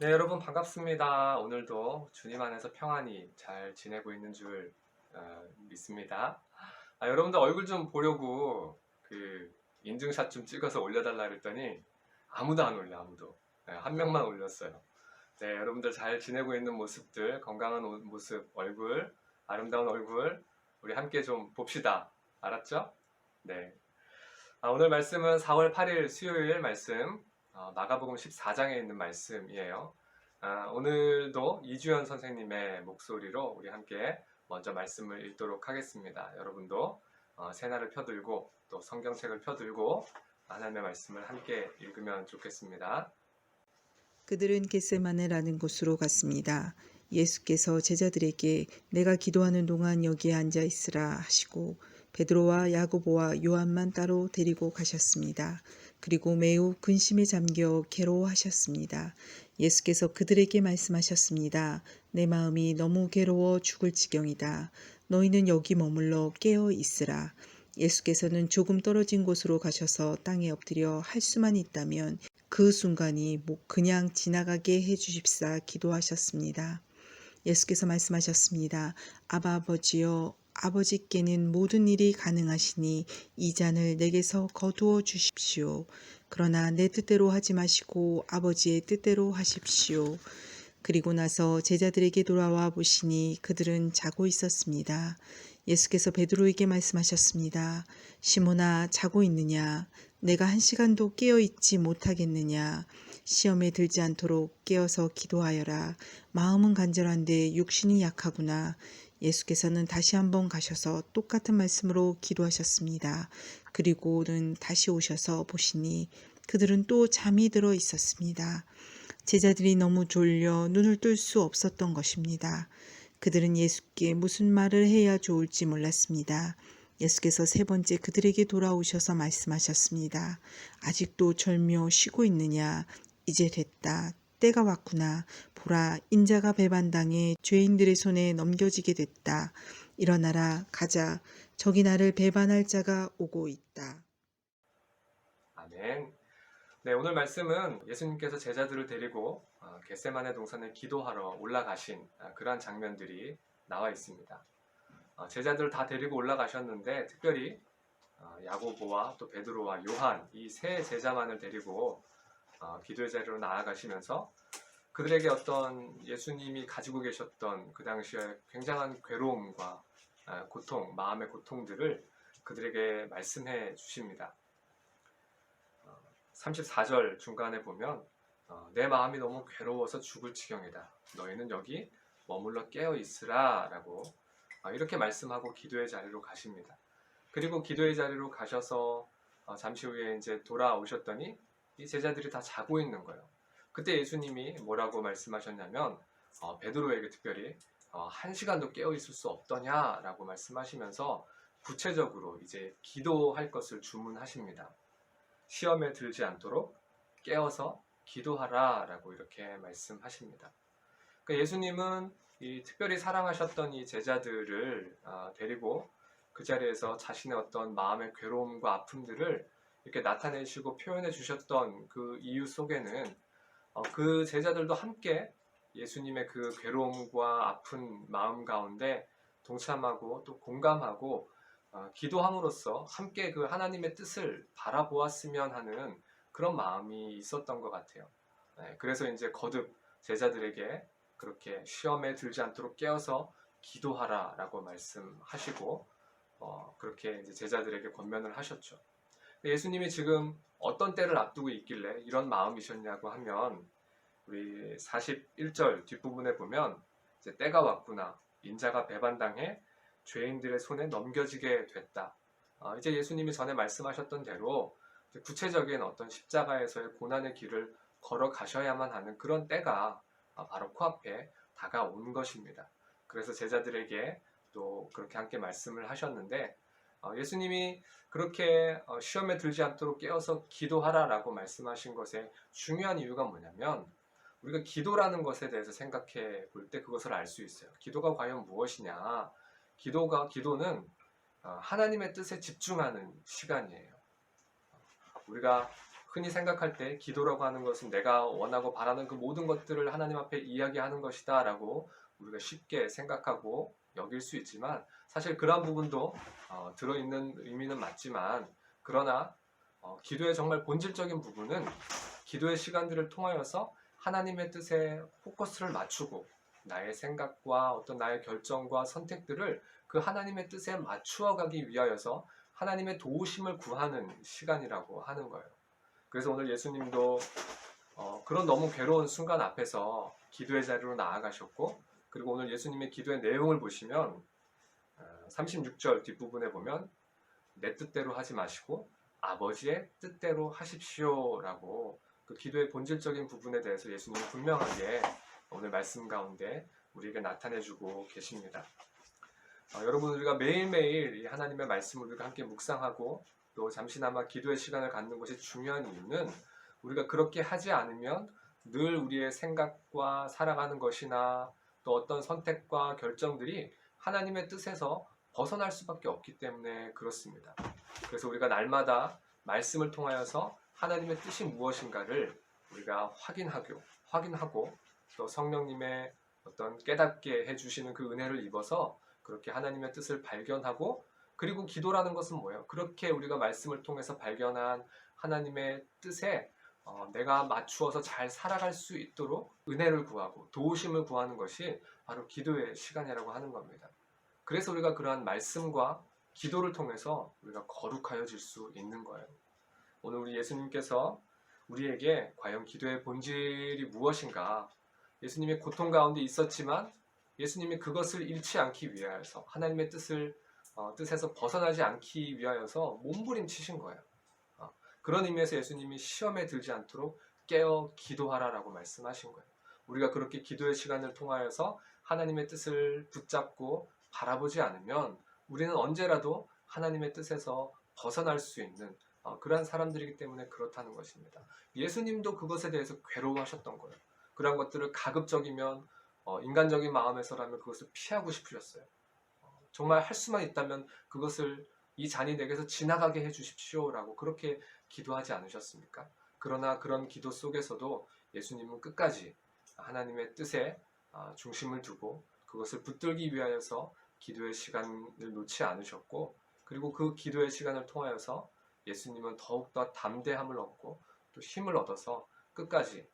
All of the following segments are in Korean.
네, 여러분 반갑습니다. 오늘도 주님 안에서 평안히 잘 지내고 있는 줄 믿습니다. 여러분들 얼굴 좀 보려고 인증샷 좀 찍어서 올려달라 그랬더니 아무도 안 올려, 아무도. 네, 한 명만 올렸어요. 네, 여러분들 잘 지내고 있는 모습들, 건강한 모습, 얼굴, 아름다운 얼굴 우리 함께 좀 봅시다. 알았죠? 네. 오늘 말씀은 4월 8일 수요일 말씀, 마가복음 14장에 있는 말씀이에요. 오늘도 이주연 선생님의 목소리로 우리 함께 먼저 말씀을 읽도록 하겠습니다. 여러분도 새날을 펴들고 또 성경책을 펴들고 하나님의 말씀을 함께 읽으면 좋겠습니다. 그들은 겟세마네라는 곳으로 갔습니다. 예수께서 제자들에게 내가 기도하는 동안 여기에 앉아 있으라 하시고 베드로와 야고보와 요한만 따로 데리고 가셨습니다. 그리고 매우 근심에 잠겨 괴로워하셨습니다. 예수께서 그들에게 말씀하셨습니다. 내 마음이 너무 괴로워 죽을 지경이다. 너희는 여기 머물러 깨어 있으라. 예수께서는 조금 떨어진 곳으로 가셔서 땅에 엎드려 할 수만 있다면 그 순간이 그냥 지나가게 해주십사 기도하셨습니다. 예수께서 말씀하셨습니다. 아바 아버지여, 아버지께는 모든 일이 가능하시니 이 잔을 내게서 거두어 주십시오. 그러나 내 뜻대로 하지 마시고 아버지의 뜻대로 하십시오. 그리고 나서 제자들에게 돌아와 보시니 그들은 자고 있었습니다. 예수께서 베드로에게 말씀하셨습니다. 시몬아, 자고 있느냐? 내가 1시간도 깨어 있지 못하겠느냐? 시험에 들지 않도록 깨어서 기도하여라. 마음은 간절한데 육신이 약하구나. 예수께서는 다시 한번 가셔서 똑같은 말씀으로 기도하셨습니다. 그리고는 다시 오셔서 보시니 그들은 또 잠이 들어 있었습니다. 제자들이 너무 졸려 눈을 뜰 수 없었던 것입니다. 그들은 예수께 무슨 말을 해야 좋을지 몰랐습니다. 예수께서 3번째 그들에게 돌아오셔서 말씀하셨습니다. 아직도 절며 쉬고 있느냐? 이제 됐다. 때가 왔구나. 보라, 인자가 배반당해 죄인들의 손에 넘겨지게 됐다. 일어나라, 가자. 저기 나를 배반할 자가 오고 있다. 아멘. 네, 오늘 말씀은 예수님께서 제자들을 데리고 겟세마네 동산에 기도하러 올라가신 그러한 장면들이 나와 있습니다. 제자들 다 데리고 올라가셨는데 특별히 야고보와 또 베드로와 요한 이 세 제자만을 데리고 기도의 자리로 나아가시면서 그들에게 어떤 예수님이 가지고 계셨던 그 당시에 굉장한 괴로움과 고통, 마음의 고통들을 그들에게 말씀해 주십니다. 34절 중간에 보면 내 마음이 너무 괴로워서 죽을 지경이다. 너희는 여기 머물러 깨어 있으라 라고 이렇게 말씀하고 기도의 자리로 가십니다. 그리고 기도의 자리로 가셔서 잠시 후에 이제 돌아오셨더니 이 제자들이 다 자고 있는 거예요. 그때 예수님이 뭐라고 말씀하셨냐면 베드로에게 특별히 1시간도 깨어 있을 수 없더냐라고 말씀하시면서 구체적으로 이제 기도할 것을 주문하십니다. 시험에 들지 않도록 깨어서 기도하라 라고 이렇게 말씀하십니다. 그러니까 예수님은 이 특별히 사랑하셨던 이 제자들을 데리고 그 자리에서 자신의 어떤 마음의 괴로움과 아픔들을 이렇게 나타내시고 표현해 주셨던 그 이유 속에는 그 제자들도 함께 예수님의 그 괴로움과 아픈 마음 가운데 동참하고 또 공감하고 기도함으로써 함께 그 하나님의 뜻을 바라보았으면 하는 그런 마음이 있었던 것 같아요. 네, 그래서 이제 거듭 제자들에게 그렇게 시험에 들지 않도록 깨어서 기도하라라고 말씀하시고 그렇게 이제 제자들에게 권면을 하셨죠. 예수님이 지금 어떤 때를 앞두고 있길래 이런 마음이셨냐고 하면 우리 41절 뒷부분에 보면 이제 때가 왔구나. 인자가 배반당해 죄인들의 손에 넘겨지게 됐다. 이제 예수님이 전에 말씀하셨던 대로 구체적인 어떤 십자가에서의 고난의 길을 걸어가셔야만 하는 그런 때가 바로 코앞에 다가온 것입니다. 그래서 제자들에게 또 그렇게 함께 말씀을 하셨는데 예수님이 그렇게 시험에 들지 않도록 깨어서 기도하라라고 말씀하신 것의 중요한 이유가 뭐냐면 우리가 기도라는 것에 대해서 생각해 볼 때 그것을 알 수 있어요. 기도가 과연 무엇이냐? 기도는 하나님의 뜻에 집중하는 시간이에요. 우리가 흔히 생각할 때 기도라고 하는 것은 내가 원하고 바라는 그 모든 것들을 하나님 앞에 이야기하는 것이다 라고 우리가 쉽게 생각하고 여길 수 있지만, 사실 그러한 부분도 들어있는 의미는 맞지만, 그러나 기도의 정말 본질적인 부분은 기도의 시간들을 통하여서 하나님의 뜻에 포커스를 맞추고 나의 생각과 어떤 나의 결정과 선택들을 그 하나님의 뜻에 맞추어 가기 위하여서 하나님의 도우심을 구하는 시간이라고 하는 거예요. 그래서 오늘 예수님도 그런 너무 괴로운 순간 앞에서 기도의 자리로 나아가셨고, 그리고 오늘 예수님의 기도의 내용을 보시면 36절 뒷부분에 보면 내 뜻대로 하지 마시고 아버지의 뜻대로 하십시오 라고 그 기도의 본질적인 부분에 대해서 예수님은 분명하게 오늘 말씀 가운데 우리에게 나타내주고 계십니다. 여러분, 우리가 매일매일 이 하나님의 말씀을 우리가 함께 묵상하고 또 잠시나마 기도의 시간을 갖는 것이 중요한 이유는, 우리가 그렇게 하지 않으면 늘 우리의 생각과 살아가는 것이나 또 어떤 선택과 결정들이 하나님의 뜻에서 벗어날 수밖에 없기 때문에 그렇습니다. 그래서 우리가 날마다 말씀을 통하여서 하나님의 뜻이 무엇인가를 우리가 확인하고 또 성령님의 어떤 깨닫게 해주시는 그 은혜를 입어서 그렇게 하나님의 뜻을 발견하고, 그리고 기도라는 것은 뭐예요? 그렇게 우리가 말씀을 통해서 발견한 하나님의 뜻에 내가 맞추어서 잘 살아갈 수 있도록 은혜를 구하고 도우심을 구하는 것이 바로 기도의 시간이라고 하는 겁니다. 그래서 우리가 그러한 말씀과 기도를 통해서 우리가 거룩하여질 수 있는 거예요. 오늘 우리 예수님께서 우리에게 과연 기도의 본질이 무엇인가, 예수님이 고통 가운데 있었지만 예수님이 그것을 잃지 않기 위하여서 하나님의 뜻에서 벗어나지 않기 위하여서 몸부림치신 거예요. 그런 의미에서 예수님이 시험에 들지 않도록 깨어 기도하라라고 말씀하신 거예요. 우리가 그렇게 기도의 시간을 통하여서 하나님의 뜻을 붙잡고 바라보지 않으면 우리는 언제라도 하나님의 뜻에서 벗어날 수 있는 그러한 사람들이기 때문에 그렇다는 것입니다. 예수님도 그것에 대해서 괴로워하셨던 거예요. 그러한 것들을 가급적이면 인간적인 마음에서라면 그것을 피하고 싶으셨어요. 정말 할 수만 있다면 그것을, 이 잔이 내게서 지나가게 해주십시오라고 그렇게 기도하지 않으셨습니까? 그러나 그런 기도 속에서도 예수님은 끝까지 하나님의 뜻에 중심을 두고 그것을 붙들기 위하여서 기도의 시간을 놓지 않으셨고, 그리고 그 기도의 시간을 통하여서 예수님은 더욱더 담대함을 얻고 또 힘을 얻어서 끝까지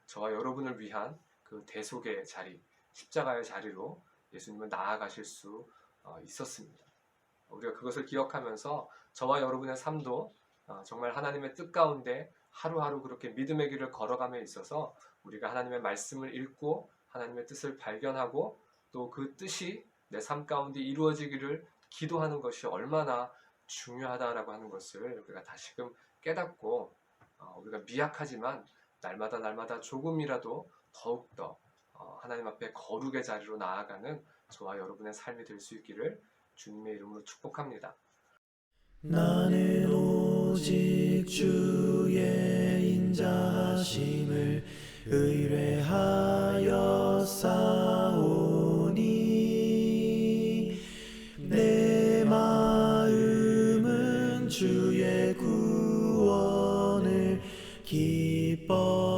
저와 여러분을 위한 그 대속의 자리, 십자가의 자리로 예수님은 나아가실 수 있었습니다. 우리가 그것을 기억하면서 저와 여러분의 삶도 정말 하나님의 뜻 가운데 하루하루 그렇게 믿음의 길을 걸어감에 있어서 우리가 하나님의 말씀을 읽고 하나님의 뜻을 발견하고 또 그 뜻이 내 삶 가운데 이루어지기를 기도하는 것이 얼마나 중요하다라고 하는 것을 우리가 다시금 깨닫고, 우리가 미약하지만 날마다 조금이라도 더욱더 하나님 앞에 거룩의 자리로 나아가는 저와 여러분의 삶이 될 수 있기를 주님의 이름으로 축복합니다. 나는 오직 주의 인자하심을 의뢰하여 싸우니 내 마음은 주의 구원을 기뻐